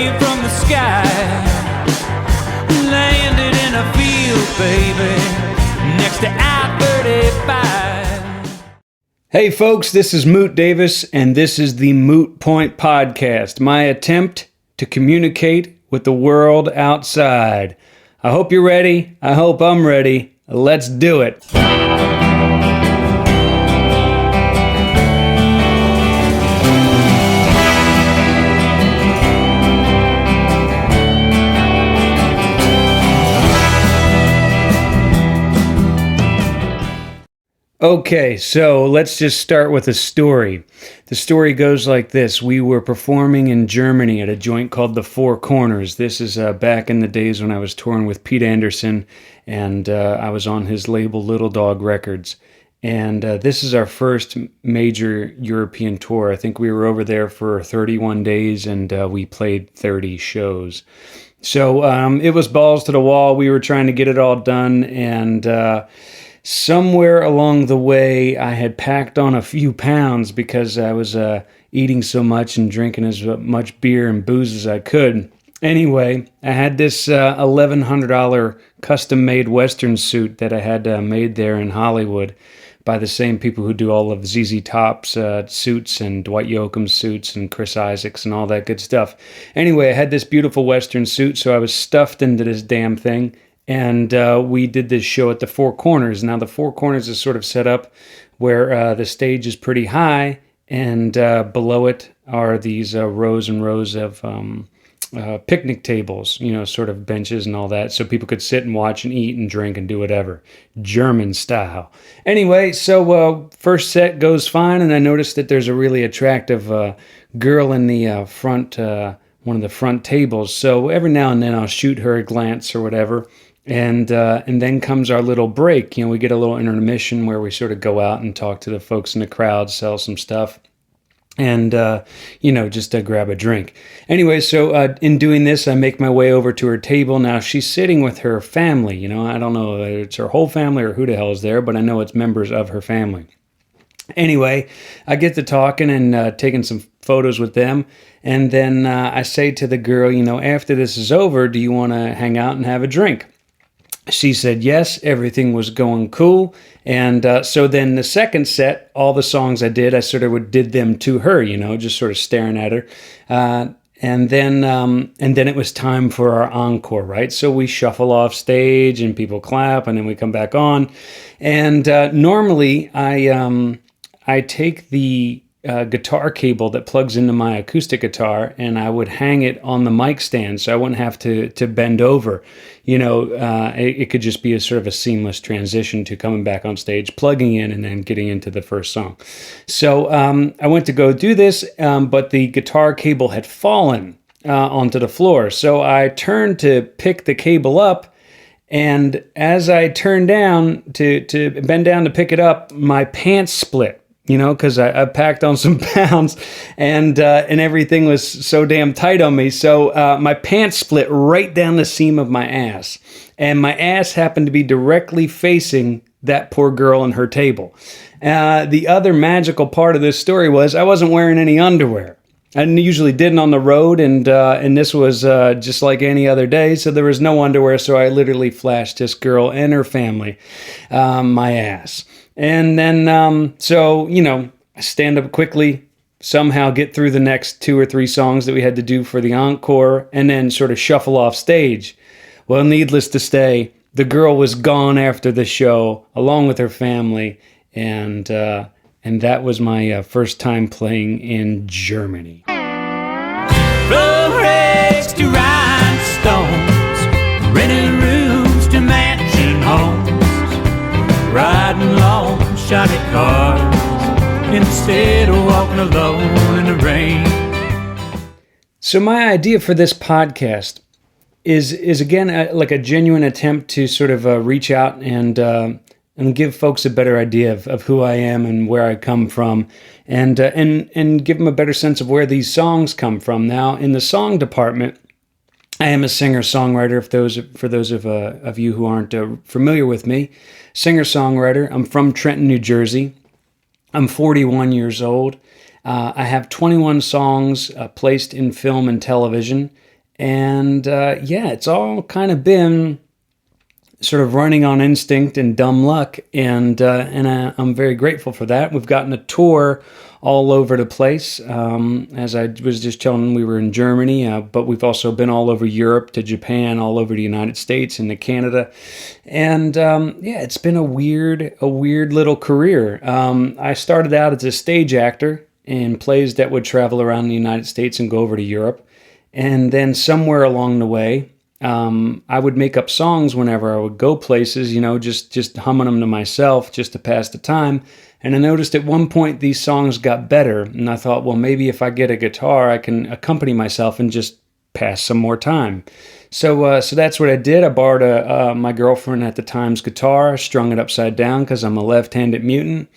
rain from the sky. Landed in a field, baby, next to I-35. Hey folks, this is Moot Davis, and this is the Moot Point Podcast, my attempt to communicate with the world outside. I hope you're ready. I hope I'm ready. Let's do it. Okay, so let's just start with a story. The story goes like this. We were performing in Germany at a joint called the Four Corners. This is back in the days when I was touring with Pete Anderson, and I was on his label Little Dog Records. And this is our first major European tour. I think we were over there for 31 days, and we played 30 shows. So it was balls to the wall. We were trying to get it all done, and somewhere along the way, I had packed on a few pounds because I was eating so much and drinking as much beer and booze as I could. Anyway, I had this $1,100 custom-made Western suit that I had made there in Hollywood by the same people who do all of ZZ Top's suits and Dwight Yoakam's suits and Chris Isaak's and all that good stuff. Anyway, I had this beautiful Western suit, so I was stuffed into this damn thing. And we did this show at the Four Corners. Now, the Four Corners is sort of set up where the stage is pretty high, and below it are these rows and rows of picnic tables, sort of benches and all that, so people could sit and watch and eat and drink and do whatever, German style. Anyway, so first set goes fine, and I noticed that there's a really attractive girl in the front, one of the front tables. So every now and then I'll shoot her a glance or whatever. And then comes our little break. We get a little intermission where we sort of go out and talk to the folks in the crowd, sell some stuff, and, just grab a drink. Anyway, so in doing this, I make my way over to her table. Now, she's sitting with her family. I don't know if it's her whole family or who the hell is there, but I know it's members of her family. Anyway, I get to talking and taking some photos with them. And then I say to the girl, after this is over, do you want to hang out and have a drink? She said yes, everything was going cool. And so then the second set, all the songs I did, I sort of did them to her, just sort of staring at her. And then it was time for our encore, right? So we shuffle off stage and people clap, and then we come back on. And normally I take the guitar cable that plugs into my acoustic guitar, and I would hang it on the mic stand so I wouldn't have to bend over. It could just be a sort of a seamless transition to coming back on stage, plugging in, and then getting into the first song. So I went to go do this, but the guitar cable had fallen onto the floor. So I turned to pick the cable up, and as I turned down to bend down to pick it up, my pants split. Because I packed on some pounds, and everything was so damn tight on me. So my pants split right down the seam of my ass, and my ass happened to be directly facing that poor girl and her table. The other magical part of this story was I wasn't wearing any underwear. I usually didn't on the road, and this was just like any other day, so there was no underwear, so I literally flashed this girl and her family my ass. And then, I stand up quickly, somehow get through the next 2 or 3 songs that we had to do for the encore, and then sort of shuffle off stage. Well, needless to say, the girl was gone after the show, along with her family, and that was my first time playing in Germany. From rags to rhinestones, renting rooms to mansion homes, riding long shotty cars instead of walking alone in the rain. So my idea for this podcast is again like a genuine attempt to sort of reach out and give folks a better idea of who I am and where I come from, and give them a better sense of where these songs come from. Now, in the song department, I am a singer-songwriter. For those of you who aren't familiar with me, singer-songwriter. I'm from Trenton, New Jersey. I'm 41 years old. I have 21 songs placed in film and television, And it's all kind of been sort of running on instinct and dumb luck, and I'm very grateful for that. We've gotten a tour all over the place. As I was just telling, we were in Germany, but we've also been all over Europe, to Japan, all over the United States, and to Canada, and it's been a weird little career. I started out as a stage actor in plays that would travel around the United States and go over to Europe, and then somewhere along the way, I would make up songs whenever I would go places, just humming them to myself just to pass the time. And I noticed at one point these songs got better, and I thought, well, maybe if I get a guitar, I can accompany myself and just pass some more time. So that's what I did. I borrowed my girlfriend at the time's guitar, strung it upside down because I'm a left-handed mutant,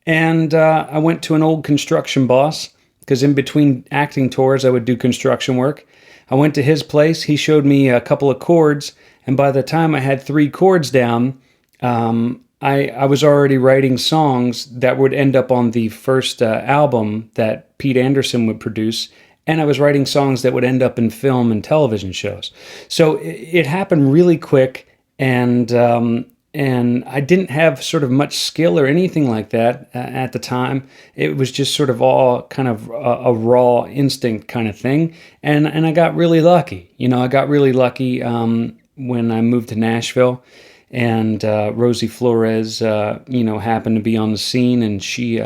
and I went to an old construction boss because in between acting tours, I would do construction work. I went to his place. He showed me a couple of chords, and by the time I had 3 chords down, I was already writing songs that would end up on the first album that Pete Anderson would produce, and I was writing songs that would end up in film and television shows. So it happened really quick, and I didn't have sort of much skill or anything like that at the time. It was just sort of all kind of a raw instinct kind of thing. And I got really lucky. I got really lucky when I moved to Nashville, and Rosie Flores, happened to be on the scene, and she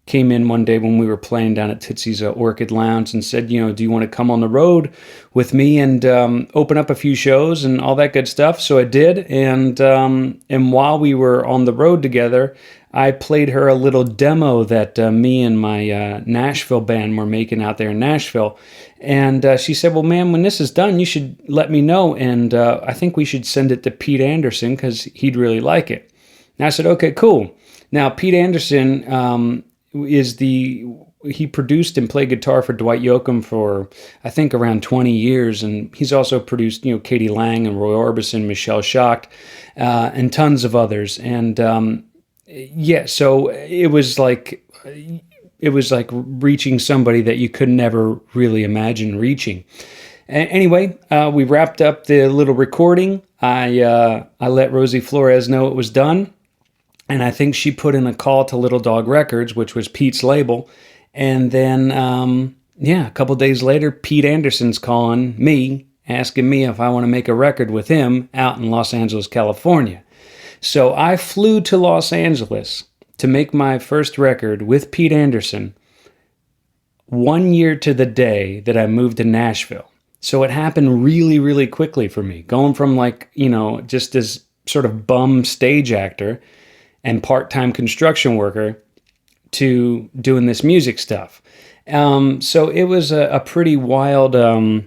came in one day when we were playing down at Tootsie's Orchid Lounge and said, do you want to come on the road with me and open up a few shows and all that good stuff? So I did, and while we were on the road together, I played her a little demo that me and my Nashville band were making out there in Nashville. And she said, well, man, when this is done, you should let me know, and I think we should send it to Pete Anderson because he'd really like it. And I said, okay, cool. Now, Pete Anderson he produced and played guitar for Dwight Yoakam for, I think, around 20 years. And he's also produced, Katie Lang and Roy Orbison, Michelle Schacht, and tons of others. And so it was like reaching somebody that you could never really imagine reaching. Anyway, we wrapped up the little recording. I let Rosie Flores know it was done. And I think she put in a call to Little Dog Records, which was Pete's label. And then, a couple days later, Pete Anderson's calling me, asking me if I want to make a record with him out in Los Angeles, California. So I flew to Los Angeles to make my first record with Pete Anderson 1 year to the day that I moved to Nashville. So it happened really, really quickly for me, going from just this sort of bum stage actor and part-time construction worker to doing this music stuff. So it was a pretty wild and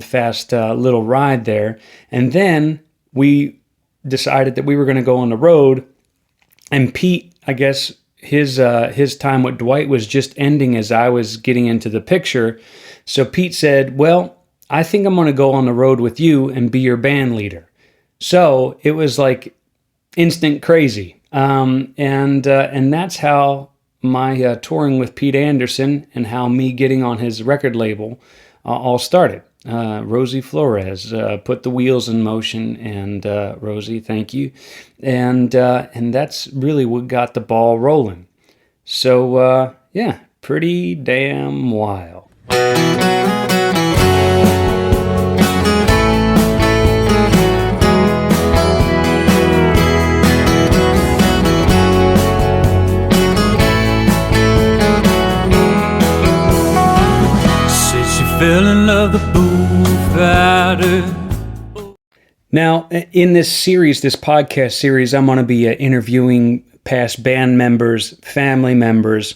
fast little ride there. And then we decided that we were going to go on the road. And Pete, I guess his time with Dwight was just ending as I was getting into the picture. So Pete said, well, I think I'm going to go on the road with you and be your band leader. So it was like instant crazy. And that's how my touring with Pete Anderson and how me getting on his record label all started. Rosie Flores put the wheels in motion, and Rosie, thank you. And that's really what got the ball rolling. So, pretty damn wild. Fell in love with bullfighter. Now, in this podcast series, I'm going to be interviewing past band members, family members,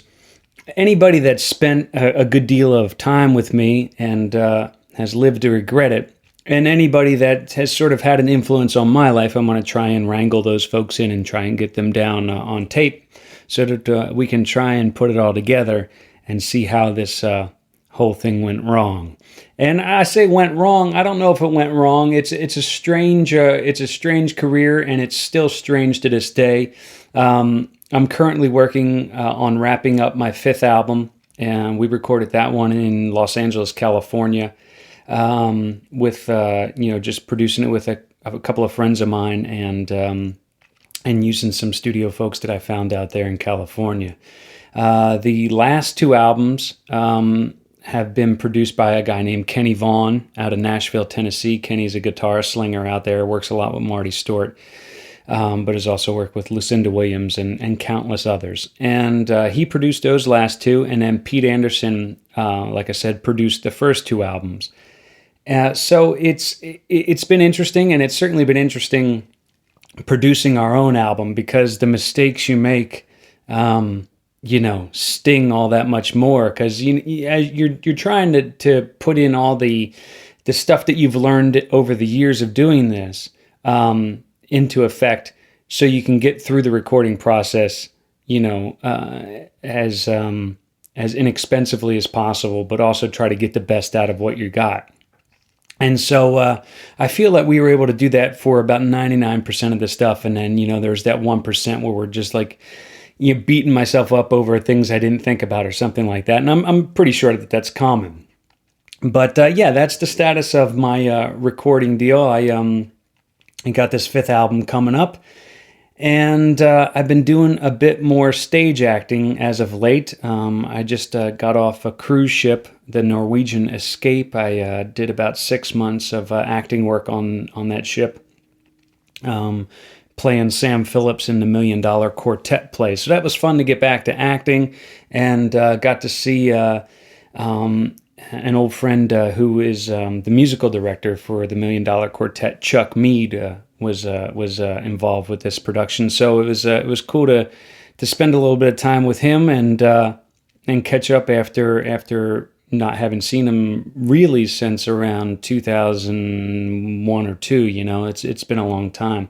anybody that's spent a good deal of time with me and has lived to regret it, and anybody that has sort of had an influence on my life. I'm going to try and wrangle those folks in and try and get them down on tape so that we can try and put it all together and see how this whole thing went wrong. And I say went wrong. I don't know if it went wrong. It's a strange career, and it's still strange to this day. I'm currently working on wrapping up my 5th album. and we recorded that one in Los Angeles, California, with just producing it with a couple of friends of mine, and using some studio folks that I found out there in California. The last two albums have been produced by a guy named Kenny Vaughn out of Nashville, Tennessee. Kenny's a guitar slinger out there, works a lot with Marty Stewart, but has also worked with Lucinda Williams and countless others. And he produced those last two, and then Pete Anderson, like I said, produced the first two albums. So it's been interesting, and it's certainly been interesting producing our own album, because the mistakes you make, sting all that much more, because you're trying to put in all the stuff that you've learned over the years of doing this into effect, so you can get through the recording process, as inexpensively as possible, but also try to get the best out of what you got. And so I feel that we were able to do that for about 99% of the stuff. And then, there's that 1% where we're just like, beating myself up over things I didn't think about or something like that. And I'm pretty sure that that's common. But that's the status of my recording deal. I got this fifth album coming up. And I've been doing a bit more stage acting as of late. I just got off a cruise ship, the Norwegian Escape. I did about 6 months of acting work on that ship, playing Sam Phillips in the $1 Million Quartet play. So that was fun to get back to acting, and got to see an old friend who is the musical director for the $1 Million Quartet, Chuck Mead, was involved with this production. So it was cool to spend a little bit of time with him and catch up after not having seen him really since around 2001 or 2. It's been a long time.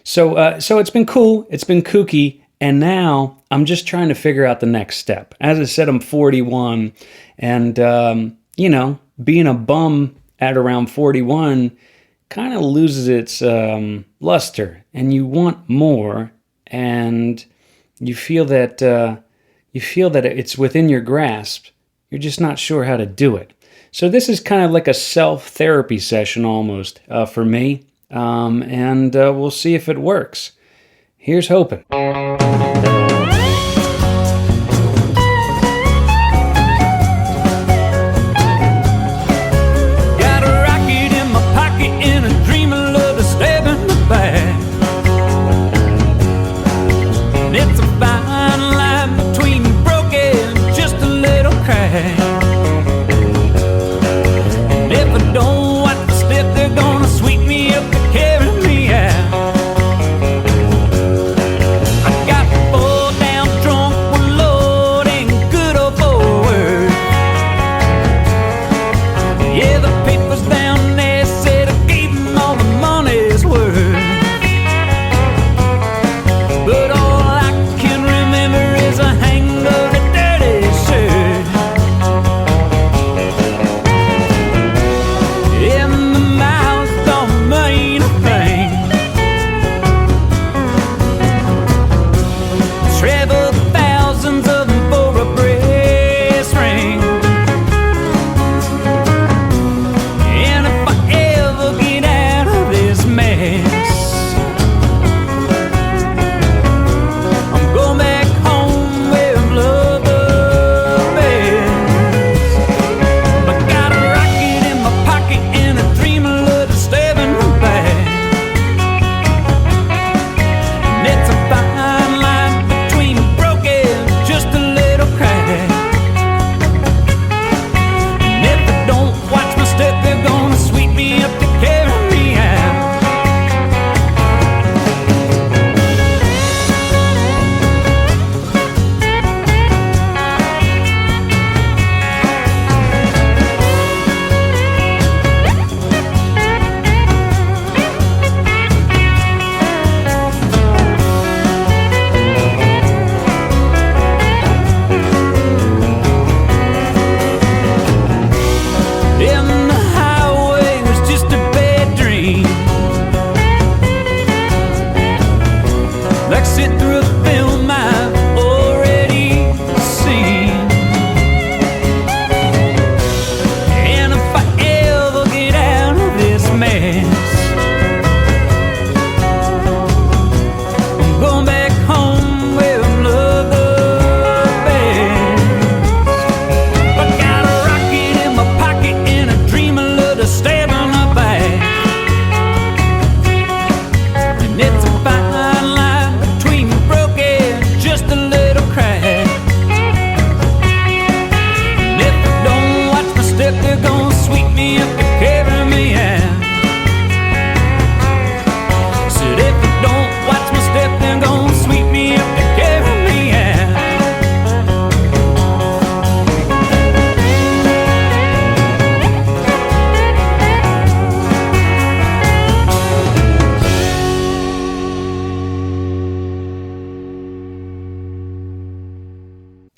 So it's been cool. It's been kooky. And now I'm just trying to figure out the next step. As I said, I'm 41, and being a bum at around 41 kind of loses its luster, and you want more, and you feel that it's within your grasp. You're just not sure how to do it. So this is kind of like a self-therapy session almost for me, and we'll see if it works. Here's hoping. I got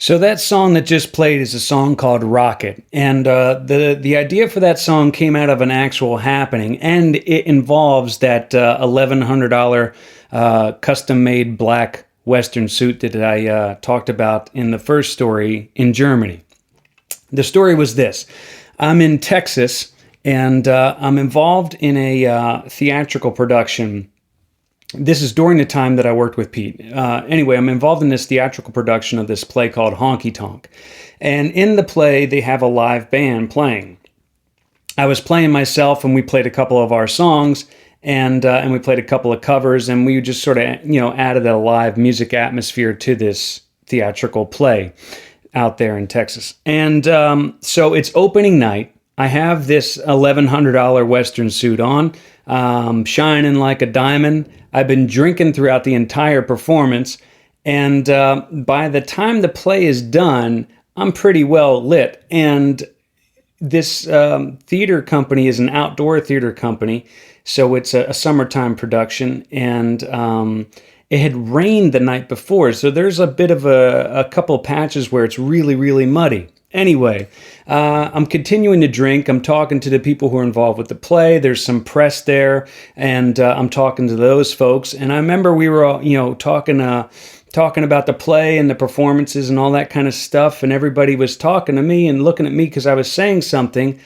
So that song that just played is a song called Rocket, and the idea for that song came out of an actual happening, and it involves that $1,100 custom-made black Western suit that I talked about in the first story in Germany. The story was this. I'm in Texas, and I'm involved in a theatrical production. This is during the time that I worked with Pete. Anyway, I'm involved in this theatrical production of this play called Honky Tonk. And in the play, they have a live band playing. I was playing myself, and we played a couple of our songs, and we played a couple of covers, and we just sort of, added a live music atmosphere to this theatrical play out there in Texas. And so it's opening night. I have this $1,100 Western suit on, shining like a diamond. I've been drinking throughout the entire performance, and by the time the play is done, I'm pretty well lit. And this theater company is an outdoor theater company, so it's a summertime production, and it had rained the night before, so there's a bit of a couple patches where it's really, really muddy. Anyway, I'm continuing to drink. I'm talking to the people who are involved with the play. There's some press there, and I'm talking to those folks. And I remember we were all, talking about the play and the performances and all that kind of stuff. And everybody was talking to me and looking at me because I was saying something.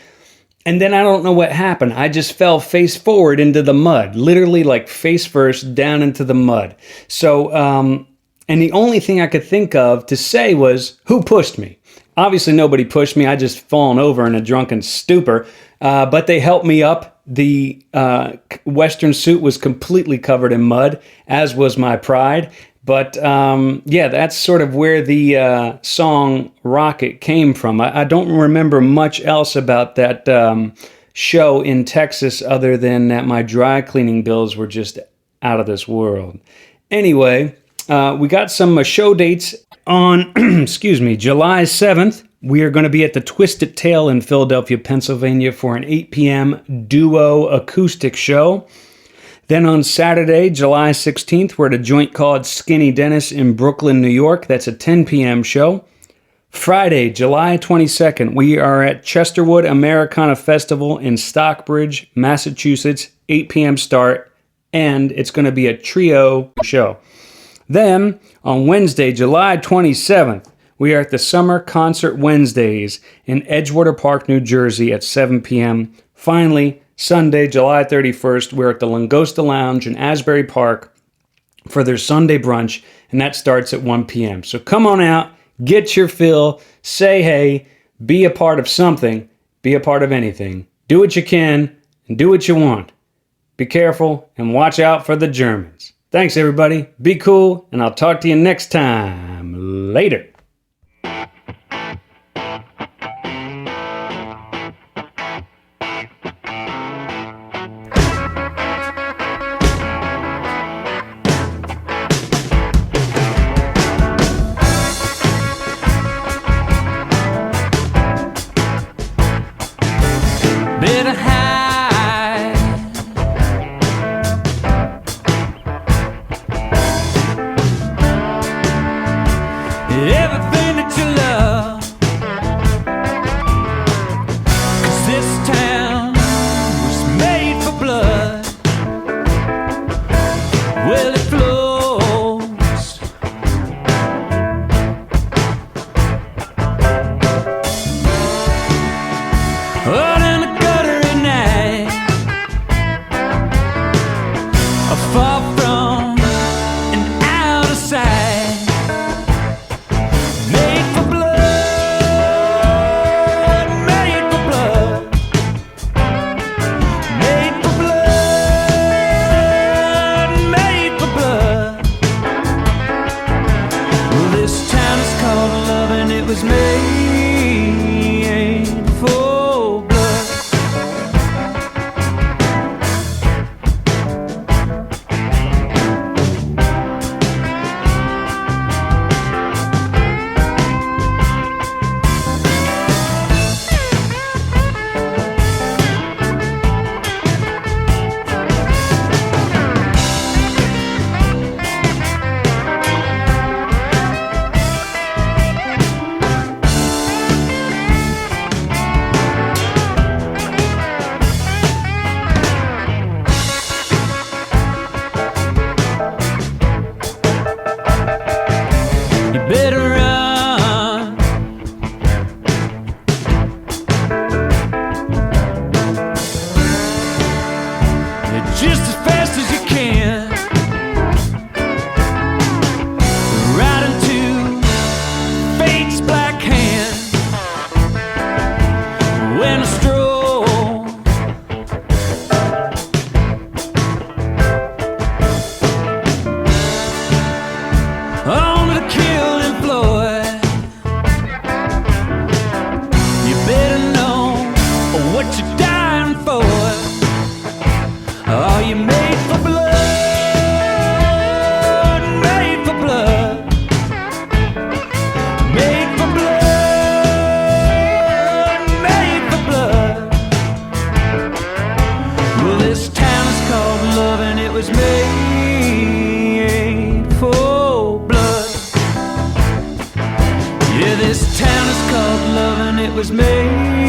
And then I don't know what happened. I just fell face forward into the mud, literally like face first down into the mud. So, and the only thing I could think of to say was, who pushed me? Obviously, nobody pushed me. I just fallen over in a drunken stupor. But they helped me up. The Western suit was completely covered in mud, as was my pride. But that's sort of where the song Rocket came from. I don't remember much else about that show in Texas other than that my dry cleaning bills were just out of this world. Anyway, we got some show dates on, July 7th. We are going to be at the Twisted Tail in Philadelphia, Pennsylvania for an 8 p.m. duo acoustic show. Then on Saturday, July 16th, we're at a joint called Skinny Dennis in Brooklyn, New York. That's a 10 p.m. show. Friday, July 22nd, we are at Chesterwood Americana Festival in Stockbridge, Massachusetts, 8 p.m. start, and it's going to be a trio show. Then, on Wednesday, July 27th, we are at the Summer Concert Wednesdays in Edgewater Park, New Jersey at 7 p.m. Finally, Sunday, July 31st, we're at the Langosta Lounge in Asbury Park for their Sunday brunch, and that starts at 1 p.m. So come on out, get your fill, say hey, be a part of something, be a part of anything. Do what you can, and do what you want. Be careful, and watch out for the Germans. Thanks, everybody. Be cool, and I'll talk to you next time. Later. Better hide. Every was made.